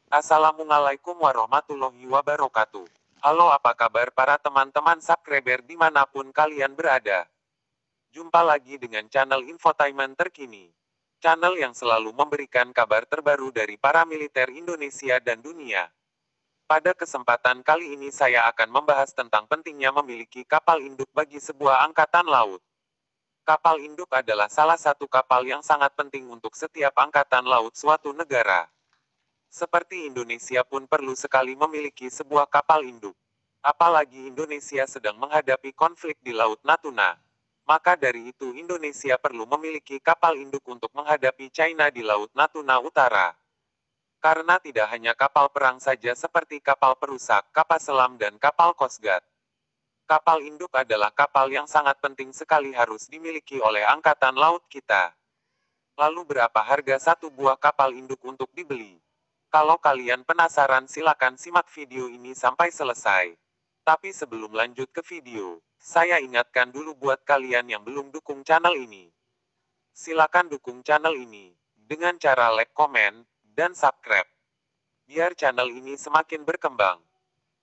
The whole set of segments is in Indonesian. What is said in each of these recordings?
Assalamualaikum warahmatullahi wabarakatuh. Halo, apa kabar para teman-teman subscriber dimanapun kalian berada? Jumpa lagi dengan channel infotainment terkini. Channel yang selalu memberikan kabar terbaru dari para militer Indonesia dan dunia. Pada kesempatan kali ini saya akan membahas tentang pentingnya memiliki kapal induk bagi sebuah angkatan laut. Kapal induk adalah salah satu kapal yang sangat penting untuk setiap angkatan laut suatu negara. Seperti Indonesia pun perlu sekali memiliki sebuah kapal induk. Apalagi Indonesia sedang menghadapi konflik di Laut Natuna. Maka dari itu Indonesia perlu memiliki kapal induk untuk menghadapi China di Laut Natuna Utara. Karena tidak hanya kapal perang saja seperti kapal perusak, kapal selam dan kapal Coast Guard. Kapal induk adalah kapal yang sangat penting sekali harus dimiliki oleh angkatan laut kita. Lalu berapa harga satu buah kapal induk untuk dibeli? Kalau kalian penasaran silakan simak video ini sampai selesai. Tapi sebelum lanjut ke video, saya ingatkan dulu buat kalian yang belum dukung channel ini. Silakan dukung channel ini dengan cara like, komen, dan subscribe. Biar channel ini semakin berkembang.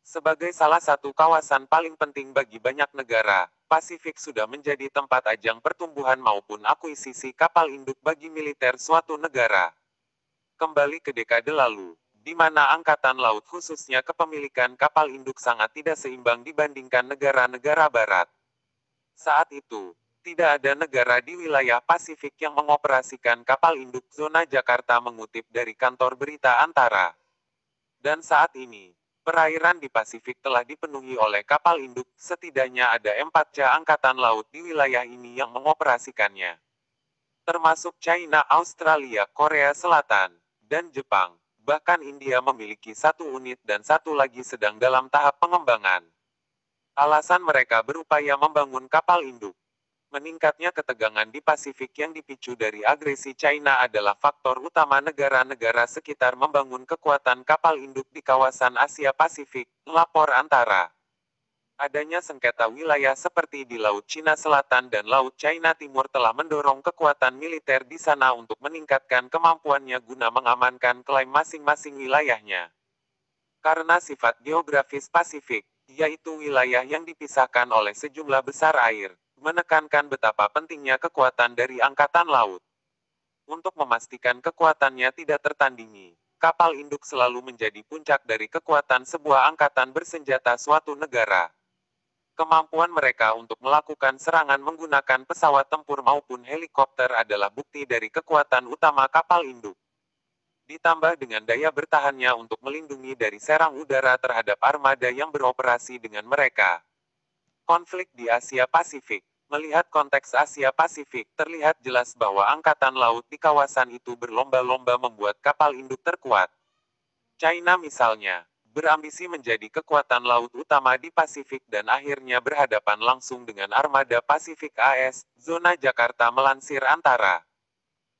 Sebagai salah satu kawasan paling penting bagi banyak negara, Pasifik sudah menjadi tempat ajang pertumbuhan maupun akuisisi kapal induk bagi militer suatu negara. Kembali ke dekade lalu, di mana angkatan laut khususnya kepemilikan kapal induk sangat tidak seimbang dibandingkan negara-negara barat. Saat itu, tidak ada negara di wilayah Pasifik yang mengoperasikan kapal induk zona Jakarta mengutip dari kantor berita Antara. Dan saat ini, perairan di Pasifik telah dipenuhi oleh kapal induk, setidaknya ada 4 angkatan laut di wilayah ini yang mengoperasikannya. Termasuk China, Australia, Korea Selatan, dan Jepang. Bahkan India memiliki satu unit dan satu lagi sedang dalam tahap pengembangan. Alasan mereka berupaya membangun kapal induk. Meningkatnya ketegangan di Pasifik yang dipicu dari agresi China adalah faktor utama negara-negara sekitar membangun kekuatan kapal induk di kawasan Asia Pasifik, lapor Antara. Adanya sengketa wilayah seperti di Laut Cina Selatan dan Laut China Timur telah mendorong kekuatan militer di sana untuk meningkatkan kemampuannya guna mengamankan klaim masing-masing wilayahnya. Karena sifat geografis Pasifik, yaitu wilayah yang dipisahkan oleh sejumlah besar air, menekankan betapa pentingnya kekuatan dari angkatan laut. Untuk memastikan kekuatannya tidak tertandingi, kapal induk selalu menjadi puncak dari kekuatan sebuah angkatan bersenjata suatu negara. Kemampuan mereka untuk melakukan serangan menggunakan pesawat tempur maupun helikopter adalah bukti dari kekuatan utama kapal induk. Ditambah dengan daya bertahannya untuk melindungi dari serang udara terhadap armada yang beroperasi dengan mereka. Konflik di Asia Pasifik. Melihat konteks Asia Pasifik, terlihat jelas bahwa angkatan laut di kawasan itu berlomba-lomba membuat kapal induk terkuat. China misalnya, berambisi menjadi kekuatan laut utama di Pasifik dan akhirnya berhadapan langsung dengan armada Pasifik AS, zona Jakarta melansir Antara.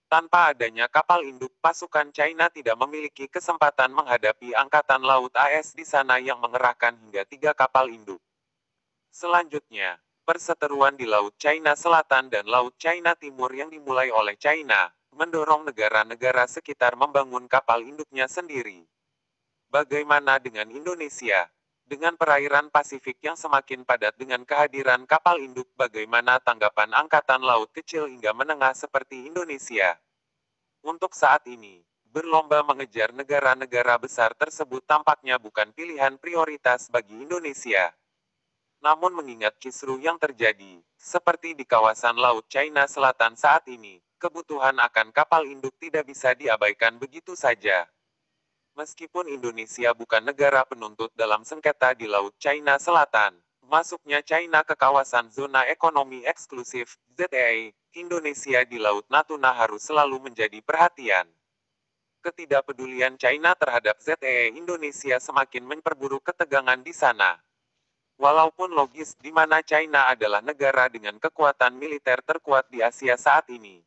Tanpa adanya kapal induk, pasukan China tidak memiliki kesempatan menghadapi angkatan laut AS di sana yang mengerahkan hingga 3 kapal induk. Selanjutnya, perseteruan di Laut China Selatan dan Laut China Timur yang dimulai oleh China, mendorong negara-negara sekitar membangun kapal induknya sendiri. Bagaimana dengan Indonesia? Dengan perairan Pasifik yang semakin padat dengan kehadiran kapal induk, bagaimana tanggapan angkatan laut kecil hingga menengah seperti Indonesia? Untuk saat ini, berlomba mengejar negara-negara besar tersebut tampaknya bukan pilihan prioritas bagi Indonesia. Namun mengingat kisruh yang terjadi, seperti di kawasan Laut China Selatan saat ini, kebutuhan akan kapal induk tidak bisa diabaikan begitu saja. Meskipun Indonesia bukan negara penuntut dalam sengketa di Laut China Selatan, masuknya China ke kawasan zona ekonomi eksklusif, ZEE, Indonesia di Laut Natuna harus selalu menjadi perhatian. Ketidakpedulian China terhadap ZEE Indonesia semakin memperburuk ketegangan di sana. Walaupun logis di mana China adalah negara dengan kekuatan militer terkuat di Asia saat ini,